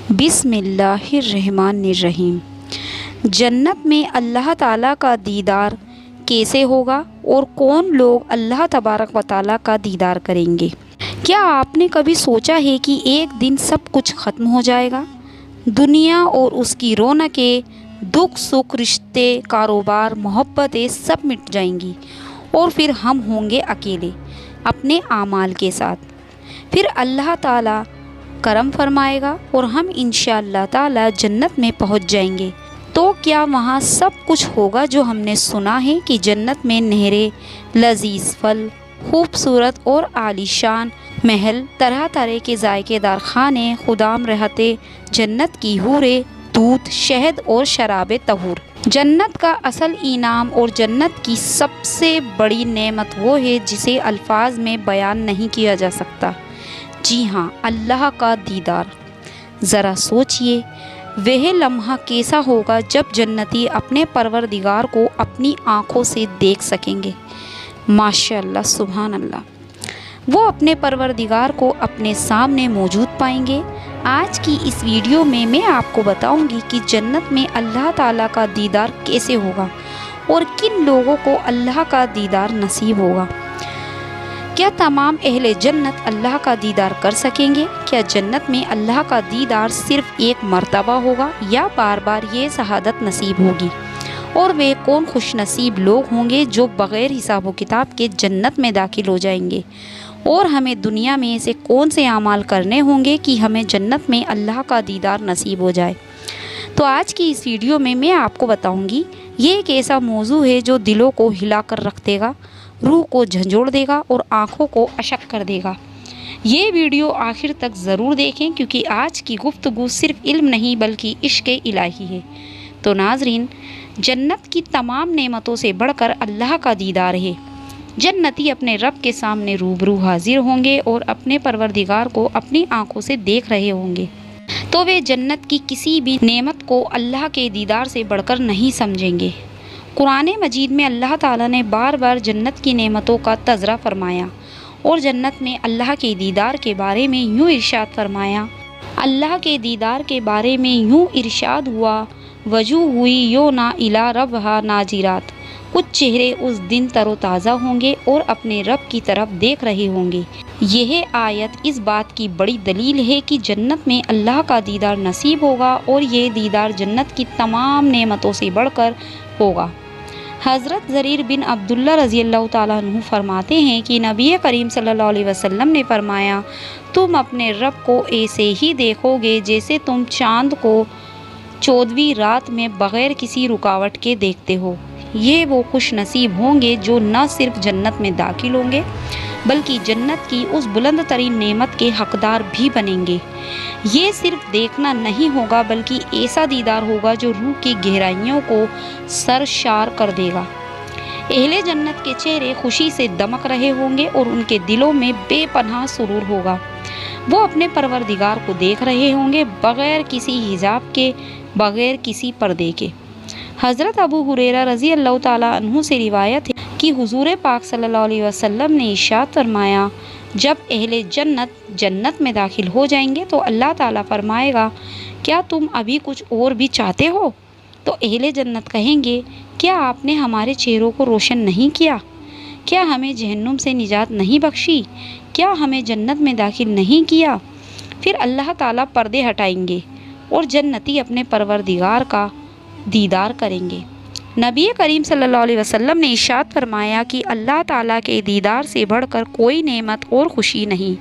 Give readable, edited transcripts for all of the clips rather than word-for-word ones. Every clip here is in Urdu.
بسم اللہ الرحمن الرحیم۔ جنت میں اللہ تعالیٰ کا دیدار کیسے ہوگا اور کون لوگ اللہ تبارک و تعالیٰ کا دیدار کریں گے؟ کیا آپ نے کبھی سوچا ہے کہ ایک دن سب کچھ ختم ہو جائے گا؟ دنیا اور اس کی رونقیں، دکھ سکھ، رشتے، کاروبار، محبتیں سب مٹ جائیں گی اور پھر ہم ہوں گے اکیلے اپنے اعمال کے ساتھ۔ پھر اللہ تعالیٰ کرم فرمائے گا اور ہم انشاءاللہ تعالیٰ جنت میں پہنچ جائیں گے۔ تو کیا وہاں سب کچھ ہوگا جو ہم نے سنا ہے کہ جنت میں نہریں، لذیذ پھل، خوبصورت اور عالیشان محل، طرح طرح کے ذائقے دار کھانے، خدام رہتے، جنت کی حوریں، دودھ، شہد اور شراب طہور۔ جنت کا اصل انعام اور جنت کی سب سے بڑی نعمت وہ ہے جسے الفاظ میں بیان نہیں کیا جا سکتا۔ جی ہاں، اللہ کا دیدار۔ ذرا سوچئے وہ لمحہ کیسا ہوگا جب جنتی اپنے پروردگار کو اپنی آنکھوں سے دیکھ سکیں گے۔ ماشاء اللہ، سبحان اللہ، وہ اپنے پروردگار کو اپنے سامنے موجود پائیں گے۔ آج کی اس ویڈیو میں آپ کو بتاؤں گی کہ جنت میں اللہ تعالیٰ کا دیدار کیسے ہوگا اور کن لوگوں کو اللہ کا دیدار نصیب ہوگا۔ کیا تمام اہل جنت اللہ کا دیدار کر سکیں گے؟ کیا جنت میں اللہ کا دیدار صرف ایک مرتبہ ہوگا یا بار بار یہ سعادت نصیب ہوگی؟ اور وہ کون خوش نصیب لوگ ہوں گے جو بغیر حساب و کتاب کے جنت میں داخل ہو جائیں گے؟ اور ہمیں دنیا میں ایسے کون سے اعمال کرنے ہوں گے کہ ہمیں جنت میں اللہ کا دیدار نصیب ہو جائے؟ تو آج کی اس ویڈیو میں آپ کو بتاؤں گی، یہ ایک ایسا موضوع ہے جو دلوں کو ہلا کر رکھ دے گا، روح کو جھنجھوڑ دے گا اور آنکھوں کو اشک کر دے گا۔ یہ ویڈیو آخر تک ضرور دیکھیں کیونکہ آج کی گفتگو صرف علم نہیں بلکہ عشق الہی ہے۔ تو ناظرین، جنت کی تمام نعمتوں سے بڑھ کر اللہ کا دیدار ہے۔ جنتی اپنے رب کے سامنے روبرو حاضر ہوں گے اور اپنے پروردگار کو اپنی آنکھوں سے دیکھ رہے ہوں گے، تو وہ جنت کی کسی بھی نعمت کو اللہ کے دیدار سے بڑھ کر نہیں سمجھیں گے۔ قرآن مجید میں اللہ تعالیٰ نے بار بار جنت کی نعمتوں کا تذکرہ فرمایا اور جنت میں اللہ کے دیدار کے بارے میں یوں ارشاد فرمایا۔ اللہ کے دیدار کے بارے میں یوں ارشاد ہوا، وجوہ ہوئی یونا الی ربہا ناظرات، کچھ چہرے اس دن تر و تازہ ہوں گے اور اپنے رب کی طرف دیکھ رہے ہوں گے۔ یہ آیت اس بات کی بڑی دلیل ہے کہ جنت میں اللہ کا دیدار نصیب ہوگا اور یہ دیدار جنت کی تمام نعمتوں سے بڑھ کر ہوگا۔ حضرت جریر بن عبداللہ رضی اللہ تعالیٰ عنہ فرماتے ہیں کہ نبی کریم صلی اللہ علیہ وسلم نے فرمایا، تم اپنے رب کو ایسے ہی دیکھو گے جیسے تم چاند کو 14ویں رات میں بغیر کسی رکاوٹ کے دیکھتے ہو۔ یہ وہ خوش نصیب ہوں گے جو نہ صرف جنت میں داخل ہوں گے بلکہ جنت کی اس بلند ترین نعمت کے حقدار بھی بنیں گے۔ یہ صرف دیکھنا نہیں ہوگا بلکہ ایسا دیدار ہوگا جو روح کی گہرائیوں کو سرشار کر دے گا۔ اہل جنت کے چہرے خوشی سے دمک رہے ہوں گے اور ان کے دلوں میں بے پناہ سرور ہوگا۔ وہ اپنے پروردگار کو دیکھ رہے ہوں گے بغیر کسی حجاب کے، بغیر کسی پردے کے۔ حضرت ابو ہریرہ رضی اللہ تعالیٰ عنہ سے روایت ہے کہ حضور پاک صلی اللہ علیہ وسلم نے ارشاد فرمایا، جب اہل جنت جنت میں داخل ہو جائیں گے تو اللہ تعالیٰ فرمائے گا، کیا تم ابھی کچھ اور بھی چاہتے ہو؟ تو اہل جنت کہیں گے، کیا آپ نے ہمارے چہروں کو روشن نہیں کیا؟ کیا ہمیں جہنم سے نجات نہیں بخشی؟ کیا ہمیں جنت میں داخل نہیں کیا؟ پھر اللہ تعالیٰ پردے ہٹائیں گے اور جنتی اپنے پروردگار کا دیدار کریں گے۔ نبی کریم صلی اللہ علیہ وسلم نے ارشاد فرمایا کہ اللہ تعالیٰ کے دیدار سے بڑھ کر کوئی نعمت اور خوشی نہیں۔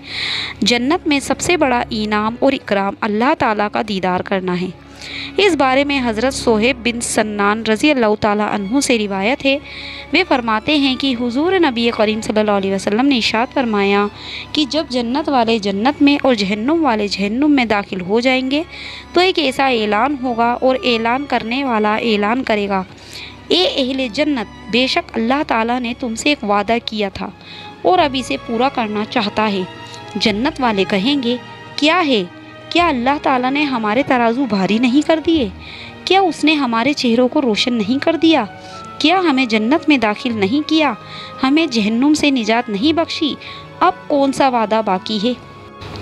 جنت میں سب سے بڑا انعام اور اکرام اللہ تعالیٰ کا دیدار کرنا ہے۔ اس بارے میں حضرت صہیب بن سنان رضی اللہ تعالیٰ عنہ سے روایت ہے، وہ فرماتے ہیں کہ حضور نبی کریم صلی اللہ علیہ وسلم نے ارشاد فرمایا کہ جب جنت والے جنت میں اور جہنم والے جہنم میں داخل ہو جائیں گے تو ایک ایسا اعلان ہوگا اور اعلان کرنے والا اعلان کرے گا، اے اہل جنت، بے شک اللہ تعالیٰ نے تم سے ایک وعدہ کیا تھا اور اب اسے پورا کرنا چاہتا ہے۔ جنت والے کہیں گے، کیا ہے؟ کیا اللہ تعالیٰ نے ہمارے ترازو بھاری نہیں کر دیے؟ کیا اس نے ہمارے چہروں کو روشن نہیں کر دیا؟ کیا ہمیں جنت میں داخل نہیں کیا؟ ہمیں جہنم سے نجات نہیں بخشی؟ اب کون سا وعدہ باقی ہے؟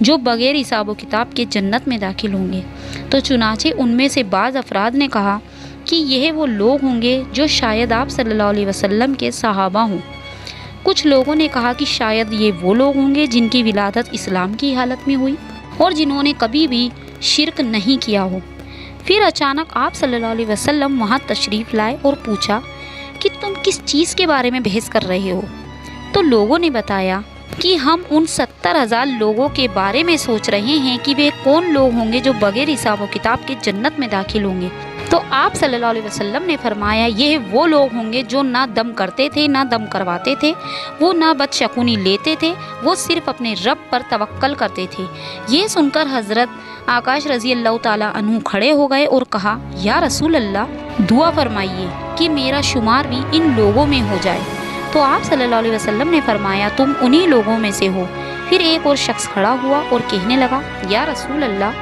جو بغیر حساب و کتاب کے جنت میں داخل ہوں گے۔ تو چنانچہ ان میں سے بعض افراد نے کہا کہ یہ وہ لوگ ہوں گے جو شاید آپ صلی اللہ علیہ وسلم کے صحابہ ہوں۔ کچھ لوگوں نے کہا کہ شاید یہ وہ لوگ ہوں گے جن کی ولادت اسلام کی حالت میں ہوئی اور جنہوں نے کبھی بھی شرک نہیں کیا ہو۔ پھر اچانک آپ صلی اللہ علیہ وسلم وہاں تشریف لائے اور پوچھا کہ تم کس چیز کے بارے میں بحث کر رہے ہو؟ تو لوگوں نے بتایا کہ ہم ان 70,000 لوگوں کے بارے میں سوچ رہے ہیں کہ وہ کون لوگ ہوں گے جو بغیر حساب و کتاب کے جنت میں داخل ہوں گے۔ تو آپ صلی اللہ علیہ وسلم نے فرمایا یہ وہ لوگ ہوں گے جو نہ دم کرتے تھے نہ دم کرواتے تھے، وہ نہ بدشگونی لیتے تھے، وہ صرف اپنے رب پر توکل کرتے تھے۔ یہ سن کر حضرت آکاش رضی اللہ تعالیٰ عنہ کھڑے ہو گئے اور کہا یا رسول اللہ دعا فرمائیے کہ میرا شمار بھی ان لوگوں میں ہو جائے۔ تو آپ صلی اللہ علیہ وسلم نے فرمایا تم انہی لوگوں میں سے ہو۔ پھر ایک اور شخص کھڑا ہوا اور کہنے لگا یا رسول اللہ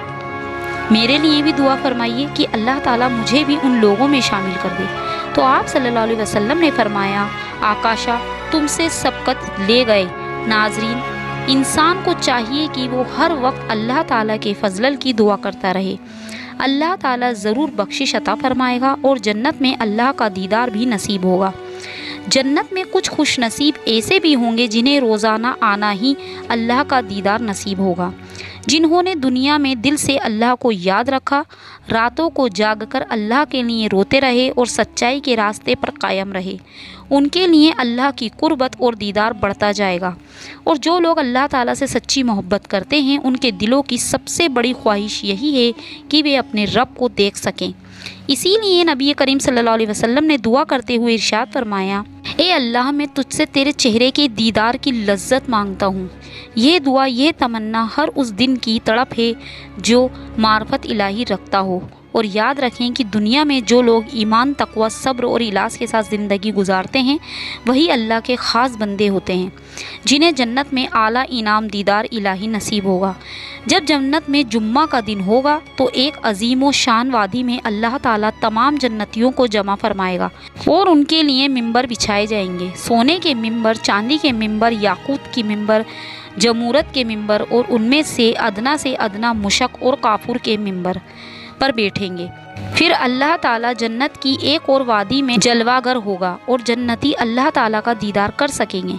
میرے لیے بھی دعا فرمائیے کہ اللہ تعالیٰ مجھے بھی ان لوگوں میں شامل کر دے۔ تو آپ صلی اللہ علیہ وسلم نے فرمایا آکاشا تم سے سبقت لے گئے۔ ناظرین، انسان کو چاہیے کہ وہ ہر وقت اللہ تعالیٰ کے فضل کی دعا کرتا رہے۔ اللہ تعالیٰ ضرور بخشش عطا فرمائے گا اور جنت میں اللہ کا دیدار بھی نصیب ہوگا۔ جنت میں کچھ خوش نصیب ایسے بھی ہوں گے جنہیں روزانہ آنا ہی اللہ کا دیدار نصیب ہوگا، جنہوں نے دنیا میں دل سے اللہ کو یاد رکھا، راتوں کو جاگ کر اللہ کے لیے روتے رہے اور سچائی کے راستے پر قائم رہے۔ ان کے لیے اللہ کی قربت اور دیدار بڑھتا جائے گا، اور جو لوگ اللہ تعالیٰ سے سچی محبت کرتے ہیں ان کے دلوں کی سب سے بڑی خواہش یہی ہے کہ وہ اپنے رب کو دیکھ سکیں۔ اسی لیے نبی کریم صلی اللہ علیہ وسلم نے دعا کرتے ہوئے ارشاد فرمایا اے اللہ میں تجھ سے تیرے چہرے کے دیدار کی لذت مانگتا ہوں۔ یہ دعا، یہ تمنا ہر اس دن کی تڑپ ہے جو معرفت الہی رکھتا ہو۔ اور یاد رکھیں کہ دنیا میں جو لوگ ایمان، تقوی، صبر اور اخلاص کے ساتھ زندگی گزارتے ہیں وہی اللہ کے خاص بندے ہوتے ہیں جنہیں جنت میں اعلیٰ انعام دیدار الہی نصیب ہوگا۔ جب جنت میں جمعہ کا دن ہوگا تو ایک عظیم و شان وادی میں اللہ تعالیٰ تمام جنتیوں کو جمع فرمائے گا اور ان کے لیے ممبر بچھائے جائیں گے، سونے کے ممبر، چاندی کے ممبر، یاقوت کے ممبر، جمورت کے ممبر، اور ان میں سے ادنا مشک اور کافور کے ممبر پر بیٹھیں گے۔ پھر اللہ تعالیٰ جنت کی ایک اور وادی میں جلوہ گر ہوگا اور جنتی اللہ تعالیٰ کا دیدار کر سکیں گے۔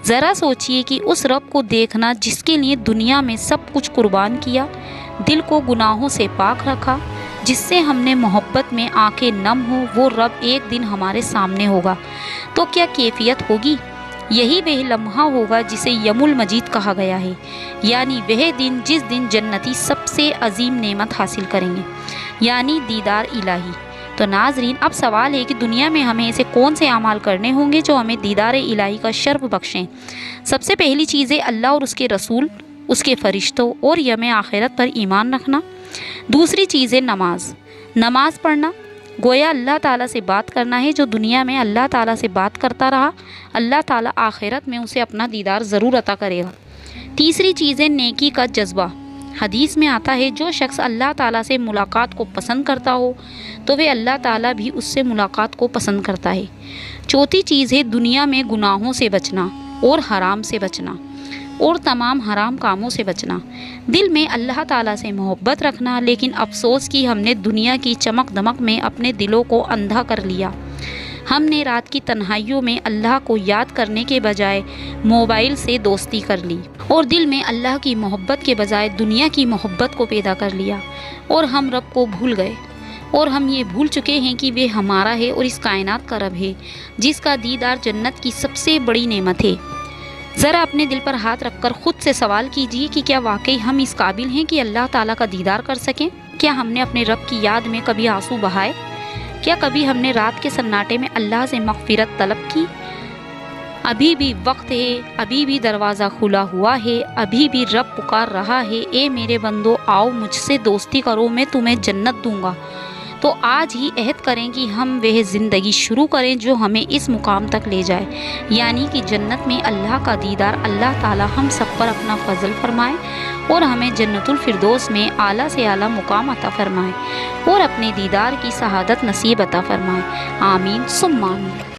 ذرا سوچئے کہ اس رب کو دیکھنا جس کے لیے دنیا میں سب کچھ قربان کیا، دل کو گناہوں سے پاک رکھا، جس سے ہم نے محبت میں آنکھیں نم ہو، وہ رب ایک دن ہمارے سامنے ہوگا تو کیا کیفیت ہوگی؟ یہی وہ لمحہ ہوگا جسے یوم المجید کہا گیا ہے، یعنی وہ دن جس دن جنتی سب سے عظیم نعمت حاصل کریں گے، یعنی دیدار الہی۔ تو ناظرین، اب سوال ہے کہ دنیا میں ہمیں ایسے کون سے اعمال کرنے ہوں گے جو ہمیں دیدار الہی کا شرف بخشیں؟ سب سے پہلی چیز ہے اللہ اور اس کے رسول، اس کے فرشتوں اور یوم آخرت پر ایمان رکھنا۔ دوسری چیز ہے نماز پڑھنا، گویا اللہ تعالیٰ سے بات کرنا ہے۔ جو دنیا میں اللہ تعالیٰ سے بات کرتا رہا، اللہ تعالیٰ آخرت میں اسے اپنا دیدار ضرور عطا کرے گا۔ تیسری چیز ہے نیکی کا جذبہ۔ حدیث میں آتا ہے جو شخص اللہ تعالیٰ سے ملاقات کو پسند کرتا ہو تو وہ اللہ تعالیٰ بھی اس سے ملاقات کو پسند کرتا ہے۔ چوتھی چیز ہے دنیا میں گناہوں سے بچنا اور حرام سے بچنا اور تمام حرام کاموں سے بچنا، دل میں اللہ تعالیٰ سے محبت رکھنا۔ لیکن افسوس کہ ہم نے دنیا کی چمک دمک میں اپنے دلوں کو اندھا کر لیا۔ ہم نے رات کی تنہائیوں میں اللہ کو یاد کرنے کے بجائے موبائل سے دوستی کر لی اور دل میں اللہ کی محبت کے بجائے دنیا کی محبت کو پیدا کر لیا، اور ہم رب کو بھول گئے، اور ہم یہ بھول چکے ہیں کہ وہ ہمارا ہے اور اس کائنات کا رب ہے جس کا دیدار جنت کی سب سے بڑی نعمت ہے۔ ذرا اپنے دل پر ہاتھ رکھ کر خود سے سوال کیجیے کہ کیا واقعی ہم اس قابل ہیں کہ اللہ تعالیٰ کا دیدار کر سکیں؟ کیا ہم نے اپنے رب کی یاد میں کبھی آنسو بہائے؟ کیا کبھی ہم نے رات کے سناٹے میں اللہ سے مغفرت طلب کی؟ ابھی بھی وقت ہے، ابھی بھی دروازہ کھلا ہوا ہے، ابھی بھی رب پکار رہا ہے، اے میرے بندو آؤ مجھ سے دوستی کرو، میں تمہیں جنت دوں گا۔ تو آج ہی عہد کریں کہ ہم وہ زندگی شروع کریں جو ہمیں اس مقام تک لے جائے، یعنی کہ جنت میں اللہ کا دیدار۔ اللہ تعالی ہم سب پر اپنا فضل فرمائے اور ہمیں جنت الفردوس میں اعلیٰ سے اعلیٰ مقام عطا فرمائے اور اپنے دیدار کی سعادت نصیب عطا فرمائے۔ آمین ثم آمین۔